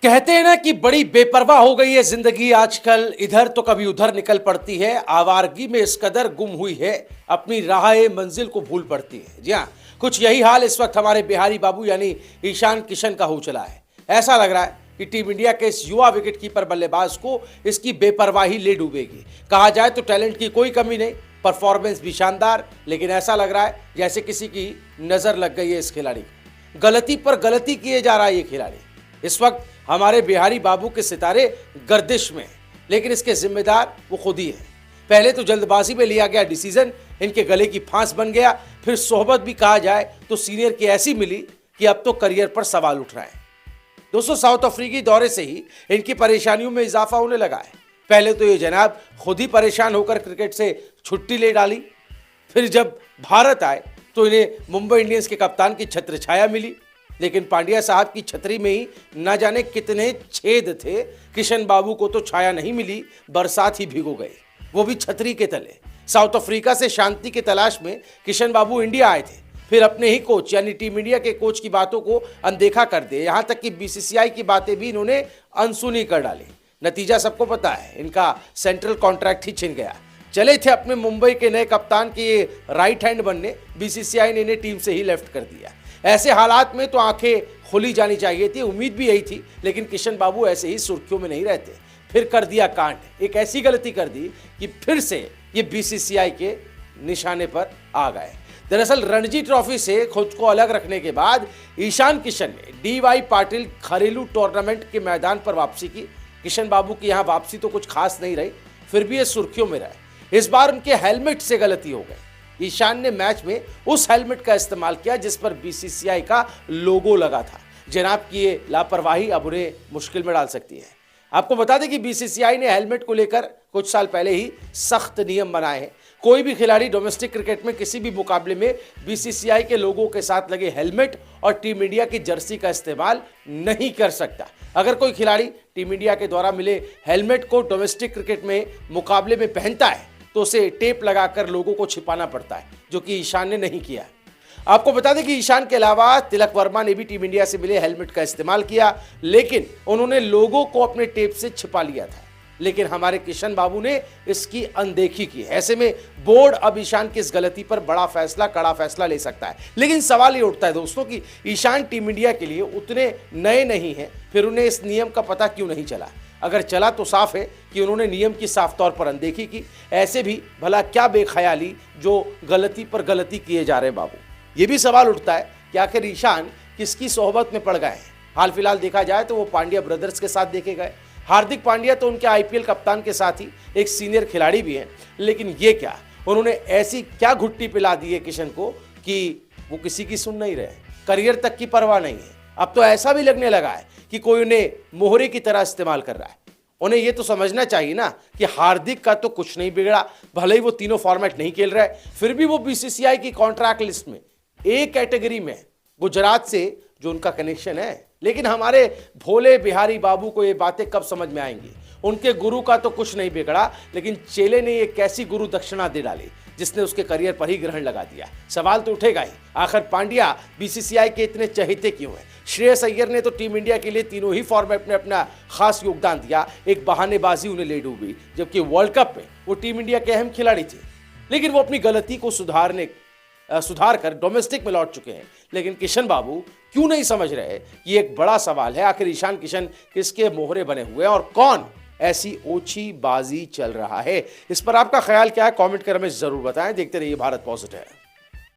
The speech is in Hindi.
कहते हैं ना कि बड़ी बेपरवाह हो गई है जिंदगी आजकल। इधर तो कभी उधर निकल पड़ती है, आवारगी में इस कदर गुम हुई है, अपनी राह मंजिल को भूल पड़ती है। जी हाँ, कुछ यही हाल इस वक्त हमारे बिहारी बाबू यानी ईशान किशन का हो चला है। ऐसा लग रहा है कि टीम इंडिया के इस युवा विकेटकीपर बल्लेबाज को इसकी बेपरवाही ले डूबेगी। कहा जाए तो टैलेंट की कोई कमी नहीं, परफॉर्मेंस भी शानदार, लेकिन ऐसा लग रहा है जैसे किसी की नजर लग गई है इस खिलाड़ी को। गलती पर गलती किए जा रहा है ये खिलाड़ी। इस वक्त हमारे बिहारी बाबू के सितारे गर्दिश में, लेकिन इसके जिम्मेदार वो खुद ही है। पहले तो जल्दबाजी में लिया गया डिसीजन इनके गले की फांस बन गया, फिर सोहबत भी कहा जाए तो सीनियर की ऐसी मिली कि अब तो करियर पर सवाल उठ रहा है। दोस्तों, साउथ अफ्रीकी दौरे से ही इनकी परेशानियों में इजाफा होने लगा है। पहले तो ये जनाब खुद ही परेशान होकर क्रिकेट से छुट्टी ले डाली, फिर जब भारत आए तो इन्हें मुंबई इंडियंस के कप्तान की छत्र छाया मिली। लेकिन पांड्या साहब की छतरी में ही न जाने कितने छेद थे, किशन बाबू को तो छाया नहीं मिली, बरसात ही भिगो गई, वो भी छतरी के तले। साउथ अफ्रीका से शांति की तलाश में किशन बाबू इंडिया आए थे, फिर अपने ही कोच यानी टीम इंडिया के कोच की बातों को अनदेखा कर दिया। यहां तक कि बीसीसीआई की बातें भी इन्होंने अनसुनी कर डाली। नतीजा सबको पता है, इनका सेंट्रल कॉन्ट्रैक्ट ही छिन गया। चले थे अपने मुंबई के नए कप्तान के राइट हैंड बनने, बीसीसीआई ने इन्हें टीम से ही लेफ्ट कर दिया। ऐसे हालात में तो आंखें खुली जानी चाहिए थी, उम्मीद भी यही थी, लेकिन किशन बाबू ऐसे ही सुर्खियों में नहीं रहते। फिर कर दिया कांड, एक ऐसी गलती कर दी कि फिर से ये बीसीसीआई के निशाने पर आ गए। दरअसल रणजी ट्रॉफी से खुद को अलग रखने के बाद ईशान किशन ने डीवाई पाटिल घरेलू टूर्नामेंट के मैदान पर वापसी की। किशन बाबू की यहाँ वापसी तो कुछ खास नहीं रही, फिर भी ये सुर्खियों में रहे। इस बार उनके हेलमेट से गलती हो गई। ईशान ने मैच में उस हेलमेट का इस्तेमाल किया जिस पर बीसीसीआई का लोगो लगा था। जनाब की ये लापरवाही अब उन्हें मुश्किल में डाल सकती है। आपको बता दें कि बीसीसीआई ने हेलमेट को लेकर कुछ साल पहले ही सख्त नियम बनाए हैं। कोई भी खिलाड़ी डोमेस्टिक क्रिकेट में किसी भी मुकाबले में बीसीसीआई के लोगों के साथ लगे हेलमेट और टीम इंडिया की जर्सी का इस्तेमाल नहीं कर सकता। अगर कोई खिलाड़ी टीम इंडिया के द्वारा मिले हेलमेट को डोमेस्टिक क्रिकेट में मुकाबले में पहनता है तो उसे टेप लगाकर लोगों को छिपाना पड़ता है, जो कि ईशान ने नहीं किया। आपको बता दें कि ईशान के अलावा तिलक वर्मा ने भी टीम इंडिया से मिले हेलमेट का इस्तेमाल किया, लेकिन उन्होंने लोगों को अपने टेप से छिपा लिया था। लेकिन हमारे किशन बाबू ने इसकी अनदेखी की। ऐसे में बोर्ड अब ईशान की इस गलती पर बड़ा फैसला, कड़ा फैसला ले सकता है। लेकिन सवाल ये उठता है दोस्तों कि ईशान टीम इंडिया के लिए उतने नए नहीं हैं, फिर उन्हें इस नियम का पता क्यों नहीं चला? अगर चला तो साफ है कि उन्होंने नियम की साफ तौर पर अनदेखी की। ऐसे भी भला क्या बेख्याली जो गलती पर गलती किए जा रहे हैं बाबू। ये भी सवाल उठता है कि आखिर ईशान किसकी सोहबत में पड़ गए हैं। हाल फिलहाल देखा जाए तो वो पांड्या ब्रदर्स के साथ देखे गए। हार्दिक पांड्या तो उनके आईपीएल कप्तान के साथ ही एक सीनियर खिलाड़ी भी हैं, लेकिन ये क्या, उन्होंने ऐसी क्या घुट्टी पिला दी है किशन को कि वो किसी की सुन नहीं रहे, करियर तक की परवाह नहीं है। अब तो ऐसा भी लगने लगा है कि कोई उन्हें मोहरे की तरह इस्तेमाल कर रहा है। उन्हें यह तो समझना चाहिए ना कि हार्दिक का तो कुछ नहीं बिगड़ा, भले ही वो तीनों फॉर्मेट नहीं खेल रहा है, फिर भी वो बीसीसीआई की कॉन्ट्रैक्ट लिस्ट में ए कैटेगरी में, गुजरात से जो उनका कनेक्शन है। लेकिन हमारे भोले बिहारी बाबू को ये बातें कब समझ में आएंगी? उनके गुरु का तो कुछ नहीं बिगड़ा, लेकिन चेले ने ये कैसी गुरु दक्षिणा दे डाली जिसने उसके करियर पर ही ग्रहण लगा दिया। सवाल तो उठेगा ही, आखिर पांड्या बीसीसीआई के इतने चहेते क्यों हैं? श्रेयस अय्यर ने तो टीम इंडिया के लिए तीनों ही फॉर्मेट में अपना खास योगदान दिया, एक बहानेबाजी उन्हें ले डूबी, जबकि वर्ल्ड कप में वो टीम इंडिया के अहम खिलाड़ी थे। लेकिन वो अपनी गलती को सुधार कर डोमेस्टिक में लौट चुके हैं। लेकिन किशन बाबू क्यों नहीं समझ रहे? ये एक बड़ा सवाल है। आखिर ईशान किशन किसके मोहरे बने हुए हैं और कौन ऐसी ओछी बाजी चल रहा है? इस पर आपका ख्याल क्या है? कमेंट कर हमें जरूर बताएं। देखते रहिए भारत पॉजिटिव।